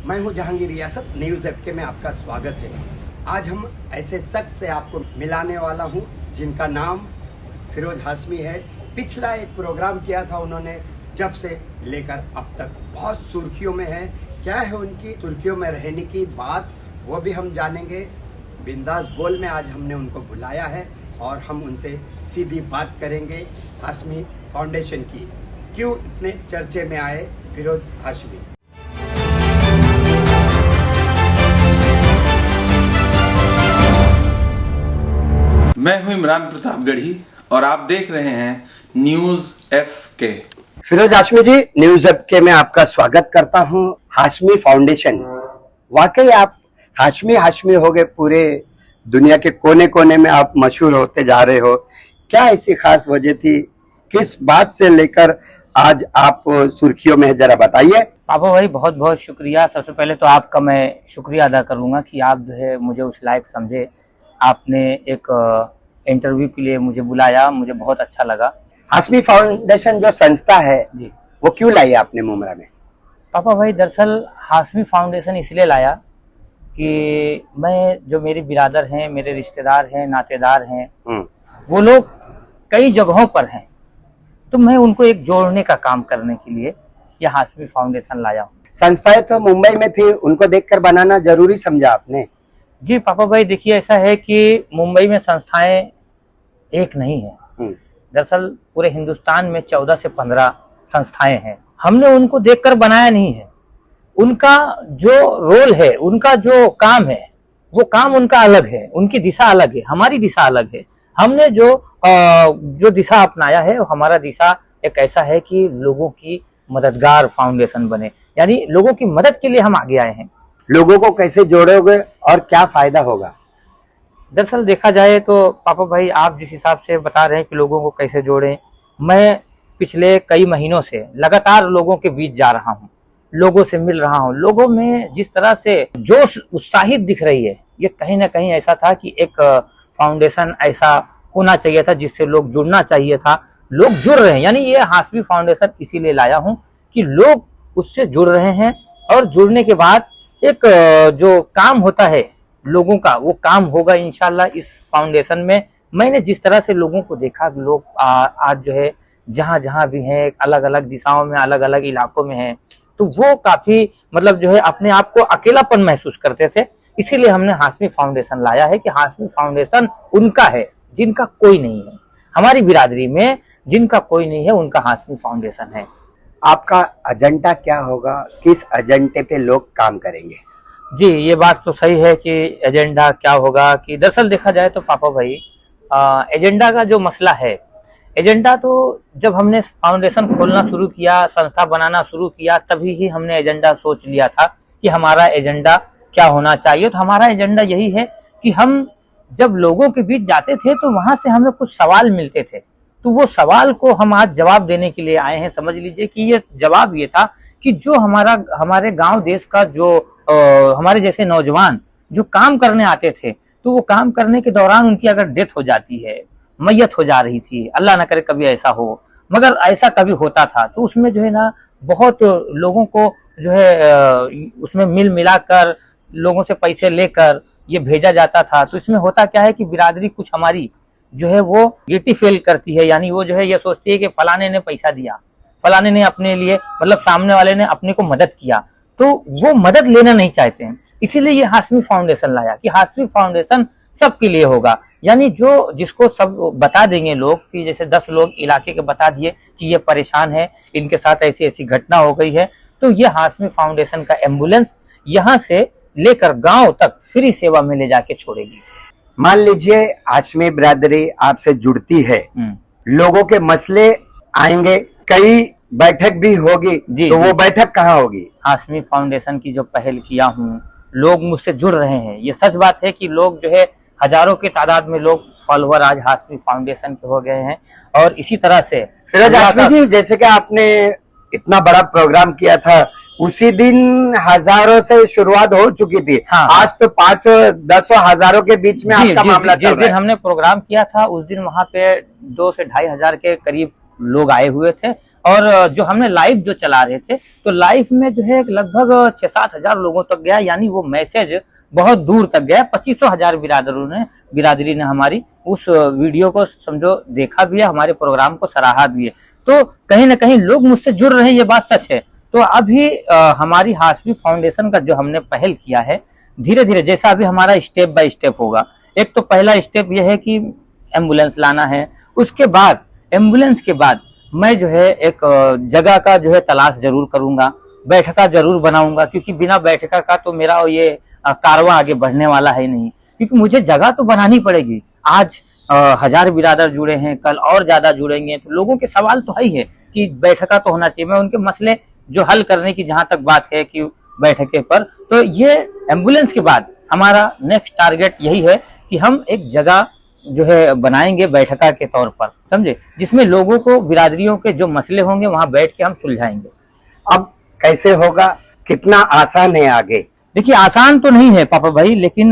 मैं हूं जहांगीर रियासत। न्यूज़ एफके में आपका स्वागत है। आज हम ऐसे शख्स से आपको मिलाने वाला हूं जिनका नाम फिरोज हाशमी है। पिछला एक प्रोग्राम किया था उन्होंने, जब से लेकर अब तक बहुत सुर्खियों में है। क्या है उनकी सुर्खियों में रहने की बात, वो भी हम जानेंगे। बिंदास बोल में आज हमने उनको बुलाया है और हम उनसे सीधी बात करेंगे हाशमी फाउंडेशन की। क्यों इतने चर्चे में आए फिरोज हाशमी? मैं हूं इमरान प्रतापगढ़ी और आप देख रहे हैं न्यूज़ एफके। फिरोज हाशमी जी, न्यूज़ एफके में आपका स्वागत करता हूं। हाशमी फाउंडेशन, वाकई आप हाशमी हो गए। पूरे दुनिया के कोने कोने में आप मशहूर होते जा रहे हो। क्या ऐसी खास वजह थी? किस बात से लेकर आज आप सुर्खियों में है, जरा बताइए। पापा भाई, बहुत बहुत शुक्रिया। सबसे पहले तो आपका मैं शुक्रिया अदा करूंगा कि आप जो है मुझे उस लायक समझे। आपने एक इंटरव्यू के लिए मुझे बुलाया, मुझे बहुत अच्छा लगा। हाशमी फाउंडेशन जो संस्था है जी वो क्यों लाई आपने मुमरा में? पापा भाई, दरअसल हाशमी फाउंडेशन इसलिए लाया कि मैं, जो मेरे बिरादर हैं, मेरे रिश्तेदार हैं, नातेदार हैं, वो लोग कई जगहों पर हैं, तो मैं उनको एक जोड़ने का काम करने के लिए यह हाशमी फाउंडेशन लाया हूँ। संस्थाएं तो मुंबई में थी, उनको देखकर बनाना जरूरी समझा आपने? जी पापा भाई, देखिए ऐसा है कि मुंबई में संस्थाएं एक नहीं है। दरअसल पूरे हिंदुस्तान में 14 से 15 संस्थाएं हैं। हमने उनको देखकर बनाया नहीं है। उनका जो रोल है, उनका जो काम है, वो काम उनका अलग है, उनकी दिशा अलग है, हमारी दिशा अलग है। हमने जो दिशा अपनाया है, हमारा दिशा एक ऐसा है कि लोगों की मददगार फाउंडेशन बने, यानी लोगों की मदद के लिए हम आगे आए हैं। लोगों को कैसे जोड़ोगे और क्या फायदा होगा? दरअसल देखा जाए तो पापा भाई, आप जिस हिसाब से बता रहे हैं कि लोगों को कैसे जोड़ें, मैं पिछले कई महीनों से लगातार लोगों के बीच जा रहा हूं, लोगों से मिल रहा हूं। लोगों में जिस तरह से जोश, उत्साहित दिख रही है, ये कहीं ना कहीं ऐसा था कि एक फाउंडेशन ऐसा होना चाहिए था जिससे लोग जुड़ना चाहिए था। लोग जुड़ रहे हैं, यानी ये हाशमी फाउंडेशन इसीलिए लाया हूं कि लोग उससे जुड़ रहे हैं, और जुड़ने के बाद एक जो काम होता है लोगों का, वो काम होगा इंशाल्लाह इस फाउंडेशन में। मैंने जिस तरह से लोगों को देखा, लोग आज जो है जहां जहां भी हैं, अलग अलग दिशाओं में, अलग अलग इलाकों में हैं, तो वो काफी मतलब जो है अपने आप को अकेलापन महसूस करते थे। इसीलिए हमने हाशमी फाउंडेशन लाया है कि हाशमी फाउंडेशन उनका है जिनका कोई नहीं है। हमारी बिरादरी में जिनका कोई नहीं है, उनका हाशमी फाउंडेशन है। आपका एजेंडा क्या होगा? किस एजेंडे पे लोग काम करेंगे? जी, ये बात तो सही है कि एजेंडा क्या होगा, कि दरअसल देखा जाए तो पापा भाई, एजेंडा का जो मसला है, एजेंडा तो जब हमने फाउंडेशन खोलना शुरू किया, संस्था बनाना शुरू किया, तभी ही हमने एजेंडा सोच लिया था कि हमारा एजेंडा क्या होना चाहिए। तो हमारा एजेंडा यही है कि हम जब लोगों के बीच जाते थे तो वहां से हमें कुछ सवाल मिलते थे, तो वो सवाल को हम आज जवाब देने के लिए आए हैं। समझ लीजिए कि ये जवाब ये था कि जो हमारे गांव देश का जो हमारे जैसे नौजवान जो काम करने आते थे, तो वो काम करने के दौरान उनकी अगर डेथ हो जाती है, मैयत हो जा रही थी, अल्लाह ना करे कभी ऐसा हो, मगर ऐसा कभी होता था, तो उसमें जो है ना बहुत लोगों को जो है उसमें मिल मिलाकर लोगों से पैसे लेकर ये भेजा जाता था। तो इसमें होता क्या है कि बिरादरी कुछ हमारी जो है वो गिल्टी फील करती है, यानी वो जो है ये सोचती है कि फलाने ने पैसा दिया, फलाने ने अपने लिए, मतलब सामने वाले ने अपने को मदद किया, तो वो मदद लेना नहीं चाहते हैं। इसीलिए ये हाशमी फाउंडेशन लाया कि हाशमी फाउंडेशन सबके लिए होगा, यानी जो जिसको सब बता देंगे लोग, कि जैसे 10 लोग इलाके के बता दिए कि ये परेशान है, इनके साथ ऐसी ऐसी घटना हो गई है, तो ये हाशमी फाउंडेशन का एम्बुलेंस यहाँ से लेकर गांव तक फ्री सेवा में ले जाके छोड़ेगी। मान लीजिए हाशमी बिरादरी आपसे जुड़ती है, लोगों के मसले आएंगे, कई बैठक भी होगी, तो वो बैठक कहाँ होगी? हाशमी फाउंडेशन की जो पहल किया हूँ, लोग मुझसे जुड़ रहे हैं। ये सच बात है कि लोग जो है हजारों की तादाद में लोग फॉलोअर आज हाशमी फाउंडेशन के हो गए हैं। और इसी तरह से फिरोज हाशमी जी, जैसे कि आपने इतना बड़ा प्रोग्राम किया था, उसी दिन हजारों से शुरुआत हो चुकी थी। हाँ, आज तो 500-10 हजारों के बीच में आपका मामला चल रहा है। जिस दिन हमने प्रोग्राम किया था उस दिन वहां पे 2 से 2.5 हजार के करीब लोग आए हुए थे। और जो हमने लाइव जो चला रहे थे तो लाइव में जो है लगभग 6-7 हजार लोगों तक गया, यानी वो मैसेज बहुत दूर तक गया। 2500 हजार बिरादरी ने हमारी उस वीडियो को समझो देखा भी है, हमारे प्रोग्राम को सराहा भी है। तो कहीं ना कहीं लोग मुझसे जुड़ रहे हैं, ये बात सच है। तो अभी हमारी हाशमी फाउंडेशन का जो हमने पहल किया है, धीरे धीरे जैसा अभी हमारा स्टेप बाय स्टेप होगा। एक तो पहला स्टेप यह है कि एम्बुलेंस लाना है, उसके बाद एम्बुलेंस के बाद मैं जो है एक जगह का जो है तलाश जरूर करूंगा, बैठका जरूर बनाऊंगा, क्योंकि बिना बैठका का तो मेरा ये कारवां आगे बढ़ने वाला है नहीं, क्योंकि मुझे जगह तो बनानी पड़ेगी। आज 1000 बिरादर जुड़े हैं, कल और ज्यादा जुड़ेंगे, तो लोगों के सवाल तो है ही है कि बैठका तो होना चाहिए। मैं उनके मसले जो हल करने की जहां तक बात है कि बैठके पर, तो ये एम्बुलेंस के बाद हमारा नेक्स्ट टारगेट यही है कि हम एक जगह जो है बनाएंगे बैठका के तौर पर, समझे, जिसमें लोगों को बिरादरियों के जो मसले होंगे वहां बैठ के हम सुलझाएंगे। अब कैसे होगा, कितना आसान है आगे? देखिए, आसान तो नहीं है पापा भाई, लेकिन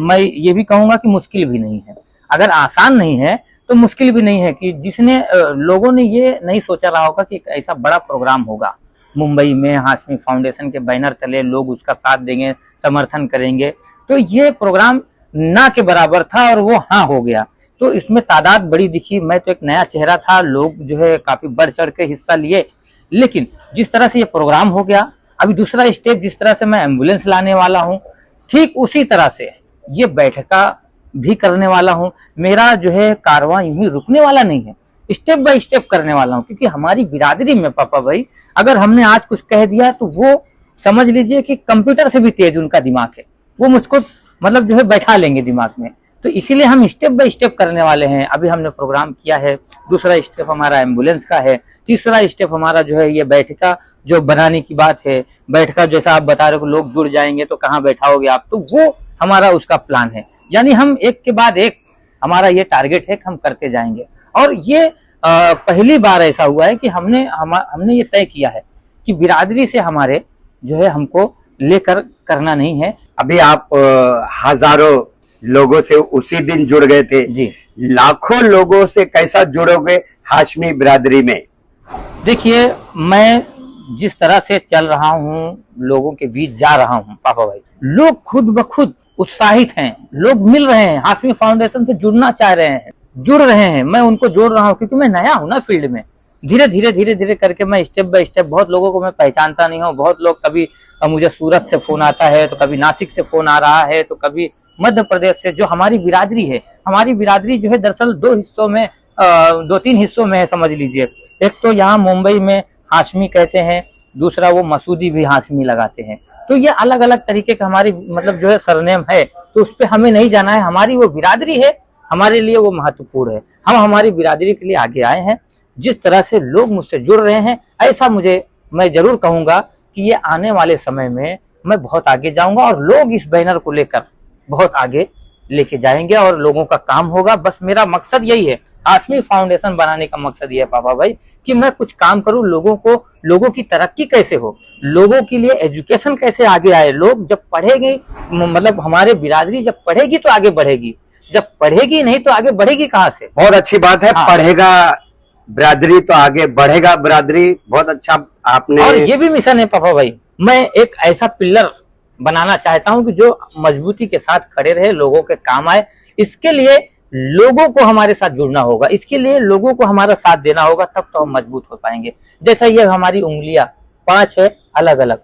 मैं ये भी कहूंगा कि मुश्किल भी नहीं है। अगर आसान नहीं है तो मुश्किल भी नहीं है, कि जिसने लोगों ने ये नहीं सोचा रहा होगा कि एक ऐसा बड़ा प्रोग्राम होगा मुंबई में, हाशमी फाउंडेशन के बैनर तले लोग उसका साथ देंगे, समर्थन करेंगे। तो ये प्रोग्राम ना के बराबर था और वो हाँ हो गया। तो इसमें तादाद बड़ी दिखी, मैं तो एक नया चेहरा था, लोग जो है काफी बढ़ चढ़ के हिस्सा लिए। लेकिन जिस तरह से ये प्रोग्राम हो गया, अभी दूसरा स्टेप जिस तरह से मैं एम्बुलेंस लाने वाला हूँ, ठीक उसी तरह से ये बैठका भी करने वाला हूँ। मेरा जो है कारवां यूं ही रुकने वाला नहीं है, स्टेप बाय स्टेप करने वाला हूँ। क्योंकि हमारी बिरादरी में पापा भाई, अगर हमने आज कुछ कह दिया तो वो समझ लीजिए कि कंप्यूटर से भी तेज उनका दिमाग है, वो मुझको मतलब जो है बैठा लेंगे दिमाग में। तो इसीलिए हम स्टेप बाय स्टेप करने वाले हैं। अभी हमने प्रोग्राम किया है, दूसरा स्टेप हमारा एम्बुलेंस का है, तीसरा स्टेप हमारा जो है ये बैठका जो बनाने की बात है। बैठका जैसा आप बता रहे हो, लोग जुड़ जाएंगे तो कहाँ बैठाओगे आप, तो वो हमारा उसका प्लान है। यानी हम एक के बाद एक, हमारा ये टारगेट है कि हम करते जाएंगे। और ये पहली बार ऐसा हुआ है कि हमने ये तय किया है कि बिरादरी से हमारे जो है हमको लेकर करना नहीं है। अभी आप हजारों लोगों से उसी दिन जुड़ गए थे जी, लाखों लोगों से कैसा जुड़ोगे हाशमी बिरादरी में? देखिए, मैं जिस तरह से चल रहा हूँ, लोगों के बीच जा रहा हूँ पापा भाई, लोग खुद ब खुद उत्साहित हैं, लोग मिल रहे हैं, हाशमी फाउंडेशन से जुड़ना चाह रहे हैं, जुड़ रहे हैं। मैं उनको जोड़ रहा हूँ, क्योंकि मैं नया हूँ ना फील्ड में। धीरे धीरे करके मैं स्टेप बाय स्टेप, बहुत लोगों को मैं पहचानता नहीं हूँ। बहुत लोग, कभी मुझे सूरत से फोन आता है, तो कभी नासिक से फोन आ रहा है, तो कभी मध्य प्रदेश से। जो हमारी बिरादरी है, हमारी बिरादरी जो है दरअसल 2-3 हिस्सों में है, समझ लीजिए। एक तो यहाँ मुंबई में हाशमी कहते हैं, दूसरा वो मसूदी भी हाशमी लगाते हैं। तो ये अलग अलग तरीके का हमारी मतलब जो है सरनेम है, तो उस पर हमें नहीं जाना है। हमारी वो बिरादरी है, हमारे लिए वो महत्वपूर्ण है। हम हमारी बिरादरी के लिए आगे आए हैं। जिस तरह से लोग मुझसे जुड़ रहे हैं, ऐसा मैं जरूर कहूंगा कि ये आने वाले समय में मैं बहुत आगे जाऊंगा और लोग इस बैनर को लेकर बहुत आगे लेके जाएंगे और लोगों का काम होगा। बस मेरा मकसद यही है, हाशमी फाउंडेशन बनाने का मकसद ये है पापा भाई, कि मैं कुछ काम करूं, लोगों की तरक्की कैसे हो, लोगों के लिए एजुकेशन कैसे आगे आए। लोग जब पढ़ेंगे, मतलब हमारे बिरादरी जब पढ़ेगी तो आगे बढ़ेगी, जब पढ़ेगी नहीं तो आगे बढ़ेगी कहाँ से। बहुत अच्छी बात है। हाँ। पढ़ेगा बिरादरी तो आगे बढ़ेगा बिरादरी। बहुत अच्छा आपने। और ये भी मिशन है पापा भाई, मैं एक ऐसा पिलर बनाना चाहता हूं कि जो मजबूती के साथ खड़े रहे, लोगों के काम आए। इसके लिए लोगों को हमारे साथ जुड़ना होगा, इसके लिए लोगों को हमारा साथ देना होगा, तब तो हम मजबूत हो पाएंगे। जैसा ये हमारी उंगलियां 5 है अलग अलग,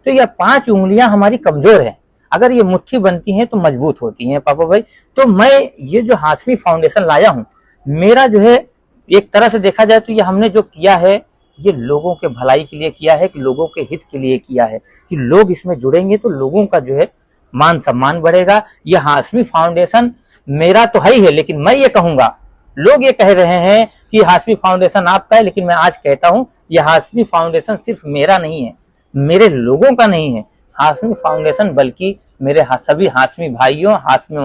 तो ये 5 उंगलियां हमारी कमजोर हैं, अगर ये मुट्ठी बनती हैं तो मजबूत होती हैं पापा भाई। तो मैं ये जो हाशमी फाउंडेशन लाया हूं, मेरा जो है एक तरह से देखा जाए तो ये हमने जो किया है, ये लोगों के भलाई के लिए किया है, कि लोगों के हित के लिए किया है, कि लोग इसमें जुड़ेंगे तो लोगों का जो है मान सम्मान बढ़ेगा। ये हाशमी फाउंडेशन मेरा तो है ही है, लेकिन मैं ये कहूंगा, लोग ये कह रहे हैं कि हाशमी फाउंडेशन आपका है, लेकिन मैं आज कहता हूं ये हाशमी फाउंडेशन सिर्फ मेरा नहीं है, मेरे लोगों का नहीं है हाशमी फाउंडेशन, बल्कि मेरे सभी हाशमी भाइयों, हाशमी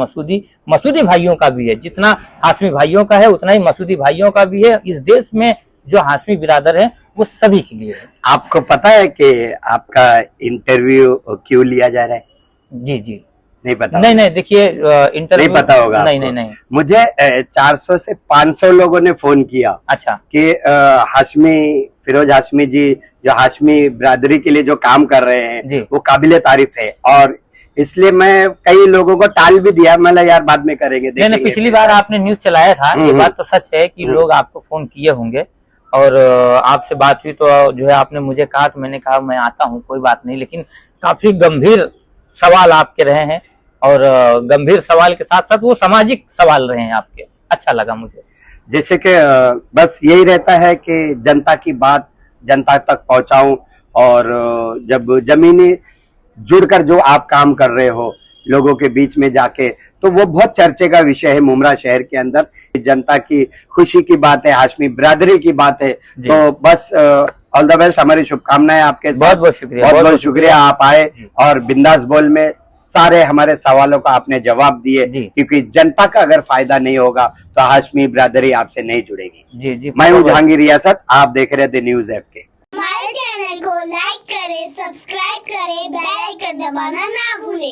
मसूदी भाइयों का भी है। जितना हाशमी भाइयों का है उतना ही मसूदी भाइयों का भी है। इस देश में जो हाशमी बिरादर है वो सभी के लिए है। आपको पता है कि आपका इंटरव्यू क्यों लिया जा रहा है? जी जी, नहीं पता? नहीं देखिए इंटरव्यू नहीं पता होगा नहीं आपको। नहीं। मुझे 400 से 500 लोगों ने फोन किया अच्छा कि फिरोज हाशमी जी जो हाशमी बिरादरी के लिए जो काम कर रहे जी। हैं वो काबिले तारीफ है, और इसलिए मैं कई लोगों को टाल भी दिया, मतलब यार बाद में करेंगे, नहीं देखेंगे। पिछली बार आपने न्यूज चलाया था, ये बात तो सच है कि लोग आपको फोन किए होंगे और आपसे बात हुई तो जो है आपने मुझे कहा, तो मैंने कहा मैं आता हूँ, कोई बात नहीं। लेकिन काफी गंभीर सवाल आपके रहे हैं और गंभीर सवाल के साथ साथ वो सामाजिक सवाल रहे हैं आपके, अच्छा लगा मुझे। जैसे कि बस यही रहता है कि जनता की बात जनता तक पहुंचाऊं, और जब जमीनी जुड़कर जो आप काम कर रहे हो लोगों के बीच में जाके, तो वो बहुत चर्चे का विषय है मुमरा शहर के अंदर। जनता की खुशी की बात है, हाशमी बिरादरी की बात है, तो बस ऑल द बेस्ट, हमारी शुभकामनाएं आपके साथ। बहुत बहुत शुक्रिया, बहुत बहुत शुक्रिया आप आए और बिंदास बोल में सारे हमारे सवालों का आपने जवाब दिए, क्योंकि जनता का अगर फायदा नहीं होगा तो हाशमी बिरादरी आपसे नहीं जुड़ेगी। जी जी। मैं हूँ जहांगीर रियासत, आप देख रहे थे न्यूज़ ऐप के। हमारे चैनल को लाइक करें, सब्सक्राइब करें, बेल आइकन दबाना ना भूलें।